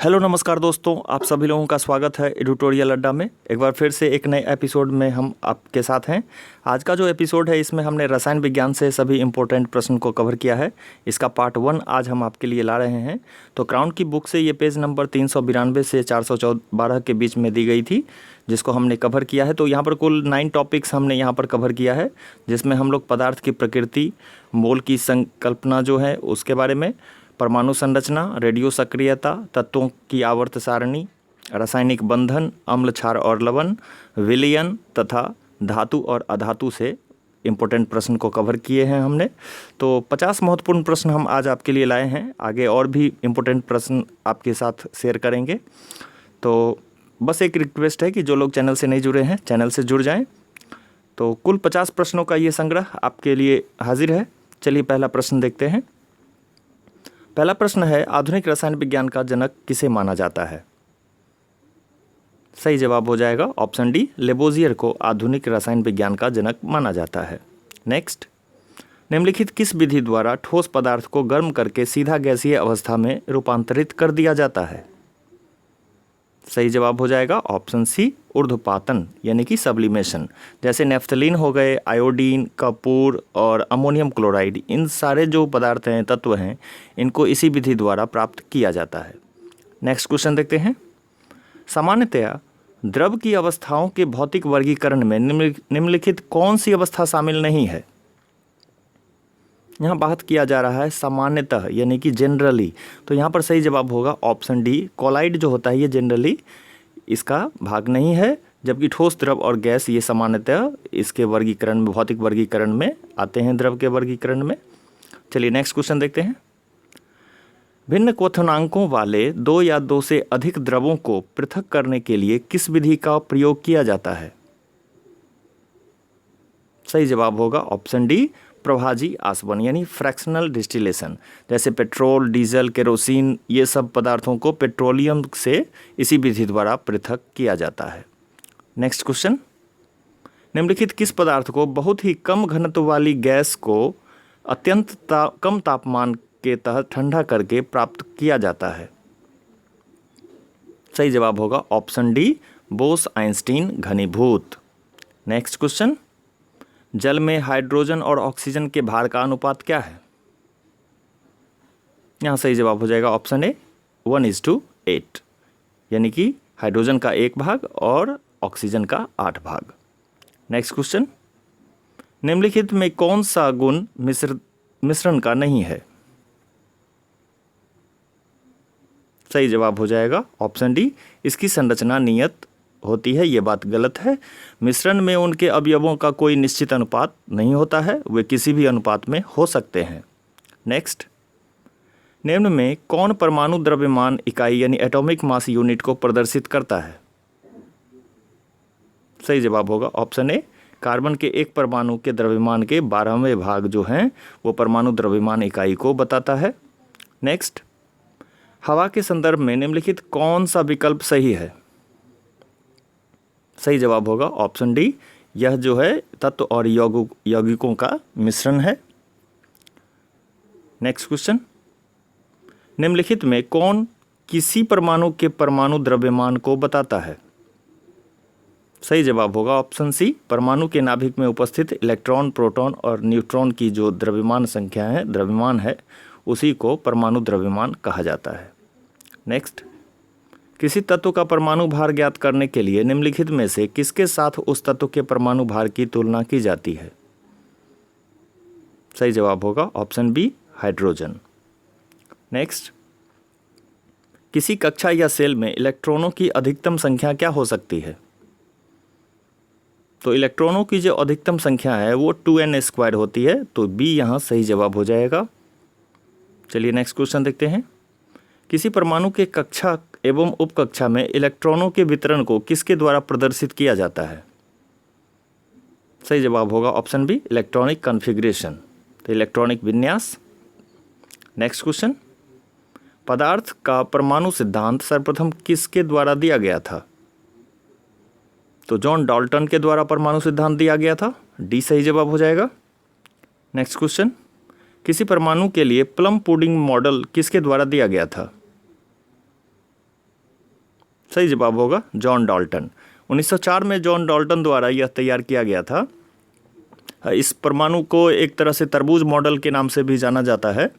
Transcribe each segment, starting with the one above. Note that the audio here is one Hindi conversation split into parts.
हेलो नमस्कार दोस्तों, आप सभी लोगों का स्वागत है एडिटोरियल अड्डा में। एक बार फिर से एक नए एपिसोड में हम आपके साथ हैं। आज का जो एपिसोड है इसमें हमने रसायन विज्ञान से सभी इम्पोर्टेंट प्रश्न को कवर किया है। इसका पार्ट 1 आज हम आपके लिए ला रहे हैं। तो क्राउन की बुक से ये पेज नंबर 392 से 412 के बीच में दी गई थी, जिसको हमने कवर किया है। तो यहाँ पर कुल 9 टॉपिक्स हमने यहाँ पर कवर किया है, जिसमें हम लोग पदार्थ की प्रकृति, मोल की संकल्पना जो है उसके बारे में, परमाणु संरचना, रेडियो सक्रियता, तत्वों की आवर्त सारणी, रासायनिक बंधन, अम्ल, क्षार और लवण, विलयन तथा धातु और अधातु से इम्पोर्टेंट प्रश्न को कवर किए हैं हमने। तो 50 महत्वपूर्ण प्रश्न हम आज आपके लिए लाए हैं। आगे और भी इम्पोर्टेंट प्रश्न आपके साथ शेयर करेंगे। तो बस एक रिक्वेस्ट है कि जो लोग चैनल से नहीं जुड़े हैं चैनल से जुड़ जाएं। तो कुल 50 प्रश्नों का ये संग्रह आपके लिए हाजिर है। चलिए पहला प्रश्न देखते हैं। पहला प्रश्न है, आधुनिक रसायन विज्ञान का जनक किसे माना जाता है? सही जवाब हो जाएगा ऑप्शन डी, लेबोजियर को आधुनिक रसायन विज्ञान का जनक माना जाता है। नेक्स्ट, निम्नलिखित किस विधि द्वारा ठोस पदार्थ को गर्म करके सीधा गैसीय अवस्था में रूपांतरित कर दिया जाता है? सही जवाब हो जाएगा ऑप्शन सी, ऊर्ध्वपातन यानी कि सब्लिमेशन। जैसे नेफ्थलीन हो गए, आयोडीन, कपूर और अमोनियम क्लोराइड, इन सारे जो पदार्थ हैं, तत्व हैं, इनको इसी विधि द्वारा प्राप्त किया जाता है। नेक्स्ट क्वेश्चन देखते हैं। सामान्यतया द्रव की अवस्थाओं के भौतिक वर्गीकरण में निम्नलिखित कौन सी अवस्था शामिल नहीं है? यहाँ बात किया जा रहा है सामान्यतः यानी कि जनरली। तो यहाँ पर सही जवाब होगा ऑप्शन डी, कोलाइड जो होता है ये जनरली इसका भाग नहीं है, जबकि ठोस, द्रव और गैस ये सामान्यतः इसके वर्गीकरण में, भौतिक वर्गीकरण में आते हैं, द्रव के वर्गीकरण में। चलिए नेक्स्ट क्वेश्चन देखते हैं। भिन्न क्वथनांकों वाले 2 या 2 से अधिक द्रवों को पृथक करने के लिए किस विधि का प्रयोग किया जाता है? सही जवाब होगा ऑप्शन डी, प्रभाजी आसवन यानी फ्रैक्शनल डिस्टिलेशन। जैसे पेट्रोल, डीजल, केरोसिन, ये सब पदार्थों को पेट्रोलियम से इसी विधि द्वारा पृथक किया जाता है। नेक्स्ट क्वेश्चन, निम्नलिखित किस पदार्थ को बहुत ही कम घनत्व वाली गैस को अत्यंत कम तापमान के तहत ठंडा करके प्राप्त किया जाता है? सही जवाब होगा ऑप्शन डी, बोस-आइंस्टीन घनीभूत। नेक्स्ट क्वेश्चन, जल में हाइड्रोजन और ऑक्सीजन के भार का अनुपात क्या है? यहाँ सही जवाब हो जाएगा ऑप्शन ए, 1:8, यानी कि हाइड्रोजन का 1 भाग और ऑक्सीजन का 8 भाग। नेक्स्ट क्वेश्चन, निम्नलिखित में कौन सा गुण मिश्रण का नहीं है? सही जवाब हो जाएगा ऑप्शन डी, इसकी संरचना नियत होती है। ये बात गलत है। मिश्रण में उनके अवयवों का कोई निश्चित अनुपात नहीं होता है, वे किसी भी अनुपात में हो सकते हैं। नेक्स्ट, निम्न में कौन परमाणु द्रव्यमान इकाई यानी एटॉमिक मास यूनिट को प्रदर्शित करता है? सही जवाब होगा ऑप्शन ए, कार्बन के एक परमाणु के द्रव्यमान के 12वें भाग जो हैं वो परमाणु द्रव्यमान इकाई को बताता है। नेक्स्ट, हवा के संदर्भ में निम्नलिखित कौन सा विकल्प सही है? सही जवाब होगा ऑप्शन डी, यह जो है तत्व और यौगिकों का मिश्रण है। नेक्स्ट क्वेश्चन, निम्नलिखित में कौन किसी परमाणु के परमाणु द्रव्यमान को बताता है? सही जवाब होगा ऑप्शन सी, परमाणु के नाभिक में उपस्थित इलेक्ट्रॉन, प्रोटॉन और न्यूट्रॉन की जो द्रव्यमान संख्या है, द्रव्यमान है, उसी को परमाणु द्रव्यमान कहा जाता है। नेक्स्ट, किसी तत्व का परमाणु भार ज्ञात करने के लिए निम्नलिखित में से किसके साथ उस तत्व के परमाणु भार की तुलना की जाती है? सही जवाब होगा ऑप्शन बी, हाइड्रोजन। नेक्स्ट, किसी कक्षा या सेल में इलेक्ट्रॉनों की अधिकतम संख्या क्या हो सकती है? तो इलेक्ट्रॉनों की जो अधिकतम संख्या है वो 2n² होती है, तो बी यहाँ सही जवाब हो जाएगा। चलिए नेक्स्ट क्वेश्चन देखते हैं। किसी परमाणु के कक्षा एवं उपकक्षा में इलेक्ट्रॉनों के वितरण को किसके द्वारा प्रदर्शित किया जाता है? सही जवाब होगा ऑप्शन बी, इलेक्ट्रॉनिक कॉन्फ़िगरेशन, तो इलेक्ट्रॉनिक विन्यास। नेक्स्ट क्वेश्चन, पदार्थ का परमाणु सिद्धांत सर्वप्रथम किसके द्वारा दिया गया था? तो जॉन डाल्टन के द्वारा परमाणु सिद्धांत दिया गया था, डी सही जवाब हो जाएगा। नेक्स्ट क्वेश्चन, किसी परमाणु के लिए प्लम पुडिंग मॉडल किसके द्वारा दिया गया था? सही जवाब होगा जॉन डाल्टन। 1904 में जॉन डाल्टन द्वारा यह तैयार किया गया था। इस परमाणु को एक तरह से तरबूज मॉडल के नाम से भी जाना जाता है।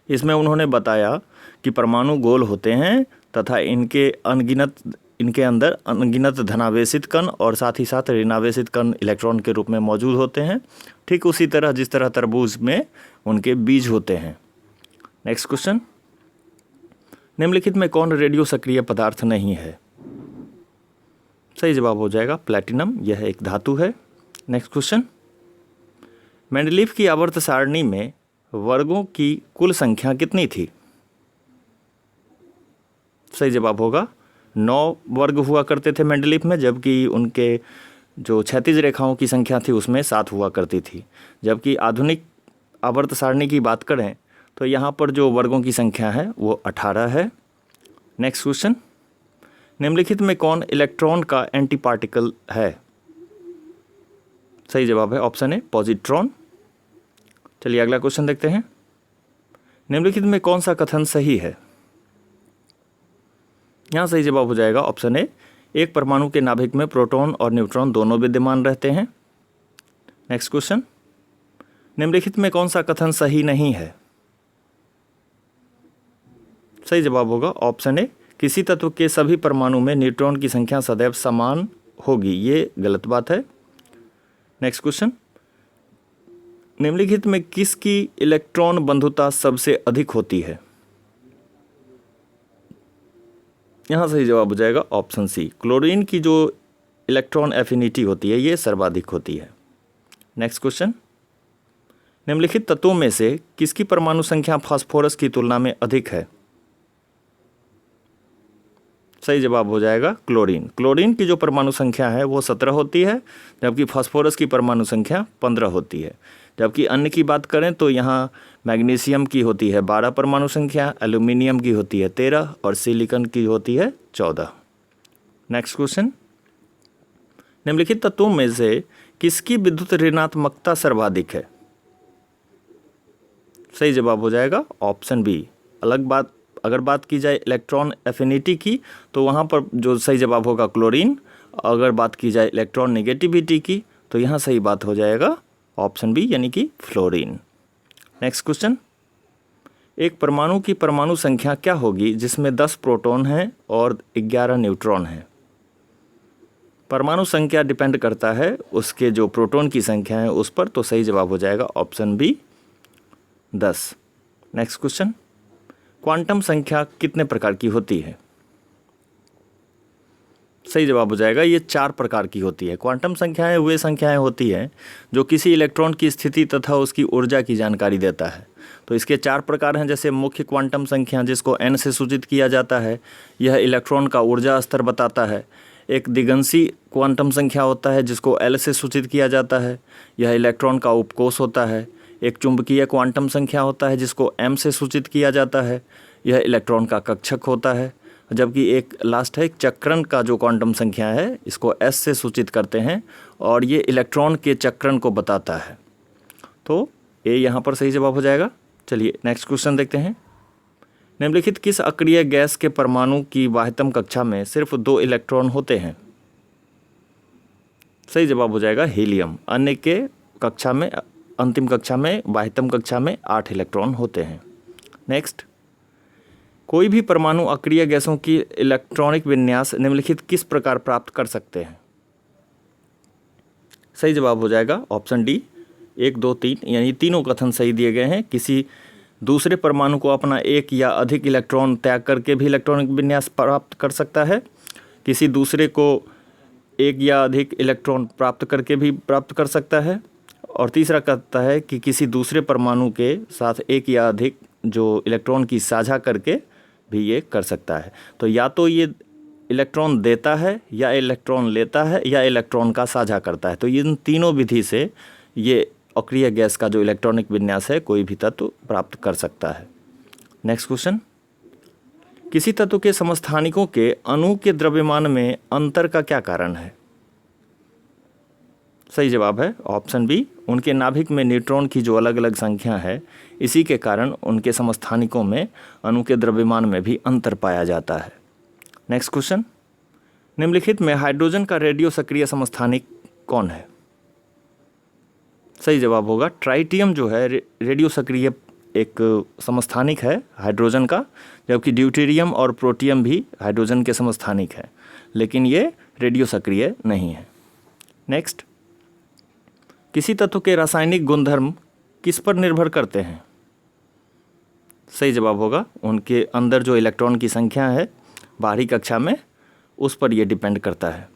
इसमें उन्होंने बताया कि परमाणु गोल होते हैं तथा इनके अंदर अनगिनत धनावेशित कण और साथ ही साथ ऋणावेशित कण इलेक्ट्रॉन के रूप में मौजूद होते हैं, ठीक उसी तरह जिस तरह तरबूज में उनके बीज होते हैं। नेक्स्ट क्वेश्चन, निम्नलिखित में कौन रेडियो सक्रिय पदार्थ नहीं है? सही जवाब हो जाएगा प्लैटिनम, यह एक धातु है। नेक्स्ट क्वेश्चन, मेंडलीफ की आवर्त सारणी में वर्गों की कुल संख्या कितनी थी? सही जवाब होगा 9 वर्ग हुआ करते थे मेंडलीफ में, जबकि उनके जो क्षैतिज रेखाओं की संख्या थी उसमें 7 हुआ करती थी। जबकि आधुनिक आवर्त सारणी की बात करें तो यहाँ पर जो वर्गों की संख्या है वो 18 है। नेक्स्ट क्वेश्चन, निम्नलिखित में कौन इलेक्ट्रॉन का एंटी पार्टिकल है? सही जवाब है ऑप्शन ए पॉजिट्रॉन। चलिए अगला क्वेश्चन देखते हैं। निम्नलिखित में कौन सा कथन सही है? यहाँ सही जवाब हो जाएगा ऑप्शन ए, एक परमाणु के नाभिक में प्रोटॉन और न्यूट्रॉन दोनों विद्यमान रहते हैं। नेक्स्ट क्वेश्चन, निम्नलिखित में कौन सा कथन सही नहीं है? सही जवाब होगा ऑप्शन ए, किसी तत्व के सभी परमाणु में न्यूट्रॉन की संख्या सदैव समान होगी, ये गलत बात है। नेक्स्ट क्वेश्चन, निम्नलिखित में किसकी इलेक्ट्रॉन बंधुता सबसे अधिक होती है? यहाँ सही जवाब हो जाएगा ऑप्शन सी, क्लोरीन की जो इलेक्ट्रॉन एफिनिटी होती है ये सर्वाधिक होती है। नेक्स्ट क्वेश्चन, निम्नलिखित तत्वों में से किसकी परमाणु संख्या फास्फोरस की तुलना में अधिक है? सही जवाब हो जाएगा क्लोरीन। क्लोरीन की जो परमाणु संख्या है वो 17 होती है, जबकि फास्फोरस की परमाणु संख्या 15 होती है। जबकि अन्य की बात करें तो यहाँ मैग्नीशियम की होती है 12 परमाणु संख्या, एल्यूमिनियम की होती है 13 और सिलिकॉन की होती है 14। नेक्स्ट क्वेश्चन, निम्नलिखित तत्वों में से किसकी विद्युत ऋणात्मकता सर्वाधिक है? सही जवाब हो जाएगा ऑप्शन बी। अगर बात की जाए इलेक्ट्रॉन एफिनिटी की तो वहाँ पर जो सही जवाब होगा क्लोरीन। अगर बात की जाए इलेक्ट्रॉन नेगेटिविटी की तो यहाँ सही बात हो जाएगा ऑप्शन बी यानी कि फ्लोरीन। नेक्स्ट क्वेश्चन, एक परमाणु की परमाणु संख्या क्या होगी जिसमें 10 प्रोटॉन हैं और 11 न्यूट्रॉन हैं? परमाणु संख्या डिपेंड करता है उसके जो प्रोटॉन की संख्या है उस पर, तो सही जवाब हो जाएगा option B 10। Next question, quantum संख्या कितने प्रकार की होती है? सही जवाब हो जाएगा ये 4 प्रकार की होती है। क्वांटम संख्याएं वे संख्याएं होती हैं जो किसी इलेक्ट्रॉन की स्थिति तथा उसकी ऊर्जा की जानकारी देता है। तो इसके 4 प्रकार हैं, जैसे मुख्य क्वांटम संख्या जिसको n से सूचित किया जाता है, यह इलेक्ट्रॉन का ऊर्जा स्तर बताता है। एक दिगंशी क्वांटम संख्या होता है जिसको L से सूचित किया जाता है, यह इलेक्ट्रॉन का उपकोष होता है। एक चुंबकीय क्वांटम संख्या होता है जिसको m से सूचित किया जाता है, यह इलेक्ट्रॉन का कक्षक होता है। जबकि एक लास्ट है चक्रण का जो क्वांटम संख्या है, इसको s से सूचित करते हैं और ये इलेक्ट्रॉन के चक्रण को बताता है। तो ये यहाँ पर सही जवाब हो जाएगा। चलिए नेक्स्ट क्वेश्चन देखते हैं। निम्नलिखित किस अक्रिय गैस के परमाणु की बाह्यतम कक्षा में सिर्फ 2 इलेक्ट्रॉन होते हैं? सही जवाब हो जाएगा हीलियम। अन्य के कक्षा में, अंतिम कक्षा में, बाह्यतम कक्षा में 8 इलेक्ट्रॉन होते हैं। नेक्स्ट, कोई भी परमाणु अक्रिय गैसों की इलेक्ट्रॉनिक विन्यास निम्नलिखित किस प्रकार प्राप्त कर सकते हैं? सही जवाब हो जाएगा ऑप्शन डी 1, 2, 3, यानी तीनों कथन सही दिए गए हैं। किसी दूसरे परमाणु को अपना एक या अधिक इलेक्ट्रॉन त्याग करके भी इलेक्ट्रॉनिक विन्यास प्राप्त कर सकता है, किसी दूसरे को एक या अधिक इलेक्ट्रॉन प्राप्त करके भी प्राप्त कर सकता है, और तीसरा कहता है कि किसी दूसरे परमाणु के साथ एक या अधिक जो इलेक्ट्रॉन की साझा करके भी ये कर सकता है। तो या तो ये इलेक्ट्रॉन देता है या इलेक्ट्रॉन लेता है या इलेक्ट्रॉन का साझा करता है। तो इन तीनों विधि से ये अक्रिय गैस का जो इलेक्ट्रॉनिक विन्यास है कोई भी तत्व प्राप्त कर सकता है। नेक्स्ट क्वेश्चन, किसी तत्व के समस्थानिकों के अणु के द्रव्यमान में अंतर का क्या कारण है? सही जवाब है ऑप्शन बी, उनके नाभिक में न्यूट्रॉन की जो अलग अलग संख्या है इसी के कारण उनके समस्थानिकों में अणु के द्रव्यमान में भी अंतर पाया जाता है। नेक्स्ट क्वेश्चन, निम्नलिखित में हाइड्रोजन का रेडियो सक्रिय समस्थानिक कौन है? सही जवाब होगा ट्राइटियम जो है रेडियो सक्रिय एक समस्थानिक है हाइड्रोजन का, जबकि ड्यूटेरियम और प्रोटियम भी हाइड्रोजन के समस्थानिक है, लेकिन ये रेडियो सक्रिय नहीं है। नेक्स्ट, किसी तत्व के रासायनिक गुणधर्म किस पर निर्भर करते हैं? सही जवाब होगा उनके अंदर जो इलेक्ट्रॉन की संख्या है बाहरी कक्षा में, उस पर यह डिपेंड करता है।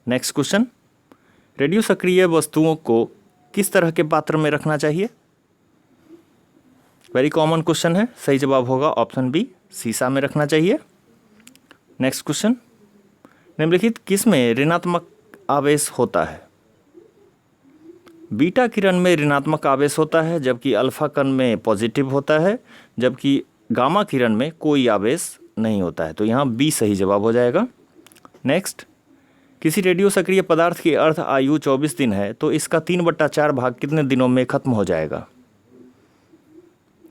नेक्स्ट क्वेश्चन, रेडियो सक्रिय वस्तुओं को किस तरह के पात्र में रखना चाहिए? वेरी कॉमन क्वेश्चन है, सही जवाब होगा ऑप्शन बी, शीशा में रखना चाहिए। नेक्स्ट क्वेश्चन, निम्नलिखित किस में ऋणात्मक आवेश होता है? बीटा किरण में ऋणात्मक आवेश होता है, जबकि अल्फा कण में पॉजिटिव होता है, जबकि गामा किरण में कोई आवेश नहीं होता है। तो यहाँ बी सही जवाब हो जाएगा। नेक्स्ट, किसी रेडियो सक्रिय पदार्थ की अर्थ आयु 24 दिन है, तो इसका 3/4 भाग कितने दिनों में खत्म हो जाएगा?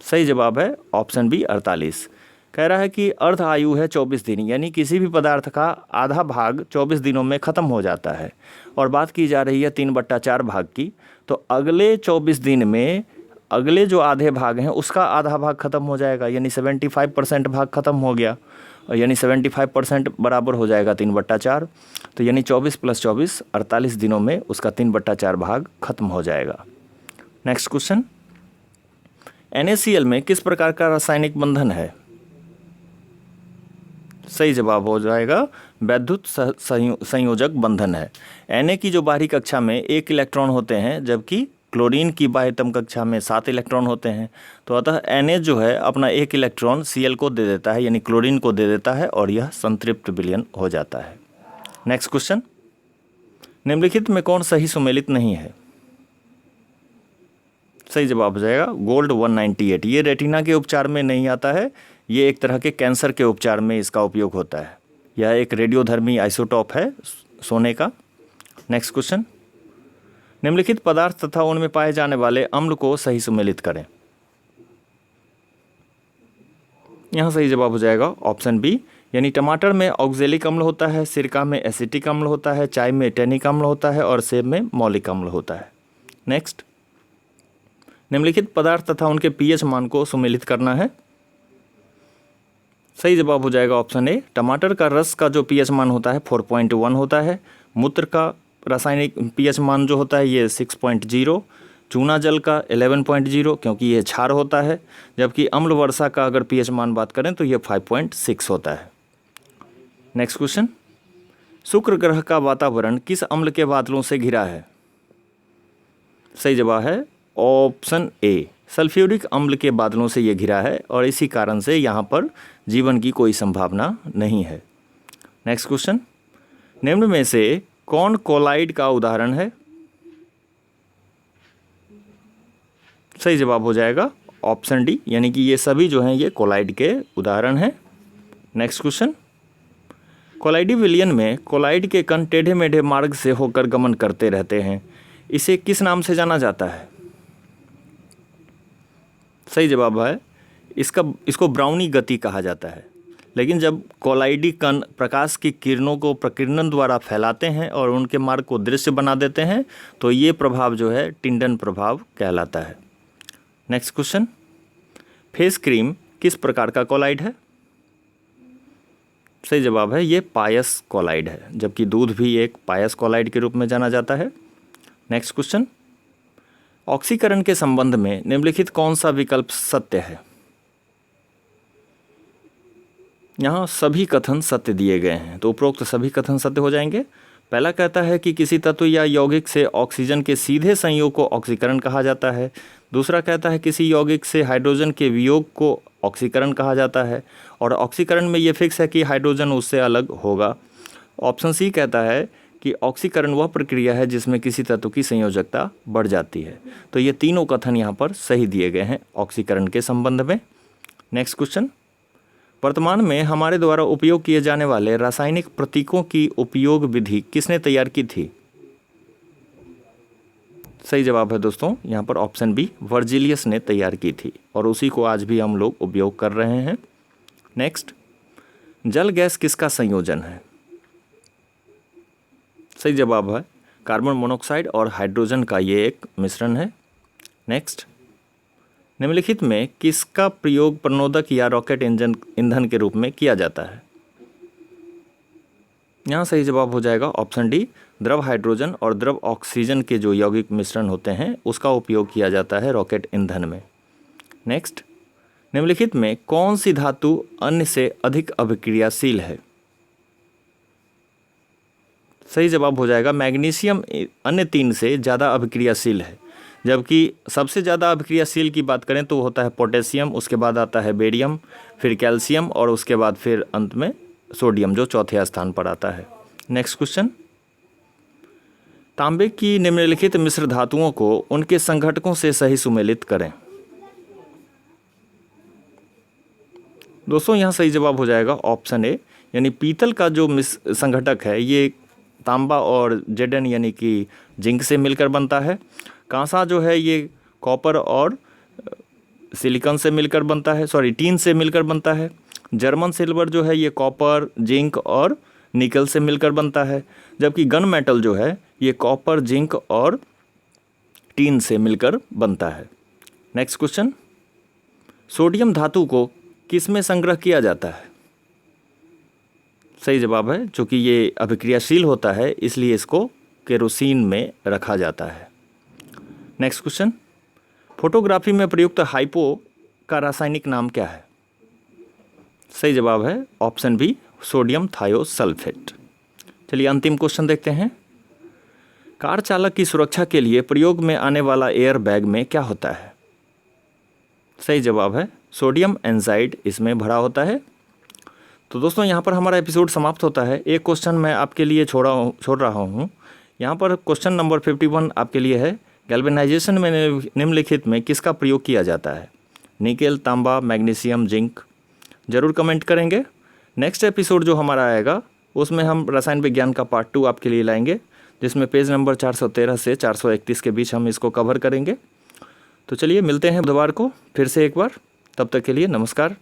सही जवाब है ऑप्शन बी 48। कह रहा है कि अर्ध आयु है 24 दिन, यानी किसी भी पदार्थ का आधा भाग 24 दिनों में ख़त्म हो जाता है, और बात की जा रही है 3/4 भाग की। तो अगले 24 दिन में अगले जो आधे भाग हैं उसका आधा भाग ख़त्म हो जाएगा, यानी 75% भाग ख़त्म हो गया, और यानी 75% बराबर हो जाएगा 3/4। तो यानी 24 + 24 48 दिनों में उसका 3/4 भाग खत्म हो जाएगा। नेक्स्ट क्वेश्चन, NaCl में किस प्रकार का रासायनिक बंधन है? सही जवाब हो जाएगा वैद्युत संयोजक बंधन है। Na की जो बाहरी कक्षा में 1 इलेक्ट्रॉन होते हैं, जबकि क्लोरीन की बाह्यतम कक्षा में 7 इलेक्ट्रॉन होते हैं। तो अतः Na जो है अपना 1 इलेक्ट्रॉन Cl को दे देता है, यानी क्लोरीन को दे देता है, और यह संतृप्त विलयन हो जाता है। नेक्स्ट क्वेश्चन, निम्नलिखित में कौन सही सुमेलित नहीं है? सही जवाब हो जाएगा गोल्ड 198। ये रेटिना के उपचार में नहीं आता है, ये एक तरह के कैंसर के उपचार में इसका उपयोग होता है। यह एक रेडियोधर्मी आइसोटॉप है सोने का। नेक्स्ट क्वेश्चन, निम्नलिखित पदार्थ तथा उनमें पाए जाने वाले अम्ल को सही सुमेलित करें। यहाँ सही जवाब हो जाएगा ऑप्शन बी, यानी टमाटर में ऑक्जेलिक अम्ल होता है, सिरका में एसिटिक अम्ल होता है, चाय में टैनिक अम्ल होता है, और सेब में मौलिक अम्ल होता है। नेक्स्ट, निम्नलिखित पदार्थ तथा उनके pH मान को सुमेलित करना है। सही जवाब हो जाएगा ऑप्शन ए, टमाटर का रस का जो pH मान होता है 4.1 होता है, मूत्र का रासायनिक pH मान जो होता है ये 6.0, चूना जल का 11.0 क्योंकि ये क्षार होता है, जबकि अम्ल वर्षा का अगर pH मान बात करें तो ये 5.6 होता है। नेक्स्ट क्वेश्चन, शुक्र ग्रह का वातावरण किस अम्ल के बादलों से घिरा है? सही जवाब है ऑप्शन ए, सल्फ्यूरिक अम्ल के बादलों से ये घिरा है, और इसी कारण से यहाँ पर जीवन की कोई संभावना नहीं है। नेक्स्ट क्वेश्चन, निम्न में से कौन कोलाइड का उदाहरण है? सही जवाब हो जाएगा ऑप्शन डी, यानी कि ये सभी जो हैं ये कोलाइड के उदाहरण हैं। नेक्स्ट क्वेश्चन, कोलाइडी विलयन में कोलाइड के कण टेढ़े मेढ़े मार्ग से होकर गमन करते रहते हैं, इसे किस नाम से जाना जाता है? सही जवाब है इसको ब्राउनी गति कहा जाता है। लेकिन जब कोलाइडी कण प्रकाश की किरणों को प्रकीर्णन द्वारा फैलाते हैं और उनके मार्ग को दृश्य बना देते हैं, तो ये प्रभाव जो है टिंडन प्रभाव कहलाता है। नेक्स्ट क्वेश्चन, फेस क्रीम किस प्रकार का कोलाइड है? सही जवाब है ये पायस कोलाइड है, जबकि दूध भी एक पायस कोलाइड के रूप में जाना जाता है। नेक्स्ट क्वेश्चन, ऑक्सीकरण के संबंध में निम्नलिखित कौन सा विकल्प सत्य है? यहाँ सभी कथन सत्य दिए गए हैं, तो उपरोक्त सभी कथन सत्य हो जाएंगे। पहला कहता है कि किसी तत्व या यौगिक से ऑक्सीजन के सीधे संयोग को ऑक्सीकरण कहा जाता है। दूसरा कहता है किसी यौगिक से हाइड्रोजन के वियोग को ऑक्सीकरण कहा जाता है, और ऑक्सीकरण में ये फिक्स है कि हाइड्रोजन उससे अलग होगा। ऑप्शन सी कहता है कि ऑक्सीकरण वह प्रक्रिया है जिसमें किसी तत्व की संयोजकता बढ़ जाती है। तो ये तीनों कथन यहाँ पर सही दिए गए हैं ऑक्सीकरण के संबंध में। नेक्स्ट क्वेश्चन, वर्तमान में हमारे द्वारा उपयोग किए जाने वाले रासायनिक प्रतीकों की उपयोग विधि किसने तैयार की थी? सही जवाब है दोस्तों यहाँ पर ऑप्शन बी, वर्जिलियस ने तैयार की थी, और उसी को आज भी हम लोग उपयोग कर रहे हैं। नेक्स्ट, जल गैस किसका संयोजन है? सही जवाब है कार्बन मोनोऑक्साइड और हाइड्रोजन का ये एक मिश्रण है। नेक्स्ट, निम्नलिखित में किसका प्रयोग प्रणोदक या रॉकेट ईंधन के रूप में किया जाता है? यहाँ सही जवाब हो जाएगा ऑप्शन डी, द्रव हाइड्रोजन और द्रव ऑक्सीजन के जो यौगिक मिश्रण होते हैं उसका उपयोग किया जाता है रॉकेट ईंधन में। नेक्स्ट, निम्नलिखित में कौन सी धातु अन्य से अधिक अभिक्रियाशील है? सही जवाब हो जाएगा मैग्नीशियम अन्य 3 से ज़्यादा अभिक्रियाशील है, जबकि सबसे ज़्यादा अभिक्रियाशील की बात करें तो होता है पोटेशियम, उसके बाद आता है बेरियम, फिर कैल्शियम और उसके बाद फिर अंत में सोडियम जो चौथे स्थान पर आता है। नेक्स्ट क्वेश्चन, तांबे की निम्नलिखित मिश्र धातुओं को उनके संघटकों से सही सुमेलित करें। दोस्तों यहाँ सही जवाब हो जाएगा ऑप्शन ए, यानी पीतल का जो संघटक है ये तांबा और जेडन यानी कि जिंक से मिलकर बनता है। कांसा जो है ये कॉपर और सिलिकॉन से मिलकर बनता है, टीन से मिलकर बनता है। जर्मन सिल्वर जो है ये कॉपर, जिंक और निकल से मिलकर बनता है, जबकि गन मेटल जो है ये कॉपर, जिंक और टीन से मिलकर बनता है। नेक्स्ट क्वेश्चन, सोडियम धातु को किस में संग्रह किया जाता है? सही जवाब है, चूँकि ये अभिक्रियाशील होता है इसलिए इसको केरोसिन में रखा जाता है। नेक्स्ट क्वेश्चन, फोटोग्राफी में प्रयुक्त हाइपो का रासायनिक नाम क्या है? सही जवाब है ऑप्शन बी, सोडियम थायोसल्फेट। चलिए अंतिम क्वेश्चन देखते हैं। कार चालक की सुरक्षा के लिए प्रयोग में आने वाला एयर बैग में क्या होता है? सही जवाब है सोडियम एंजाइड इसमें भरा होता है। तो दोस्तों यहाँ पर हमारा एपिसोड समाप्त होता है। एक क्वेश्चन मैं आपके लिए छोड़ रहा हूँ। यहाँ पर क्वेश्चन नंबर 51 आपके लिए है, गैल्वेनाइजेशन में निम्नलिखित में किसका प्रयोग किया जाता है? निकेल, तांबा, मैग्नीशियम, जिंक। ज़रूर कमेंट करेंगे। नेक्स्ट एपिसोड जो हमारा आएगा उसमें हम रसायन विज्ञान का पार्ट 2 आपके लिए लाएंगे, जिसमें पेज नंबर 413 से 431 के बीच हम इसको कवर करेंगे। तो चलिए मिलते हैं बुधवार को फिर से एक बार। तब तक के लिए नमस्कार।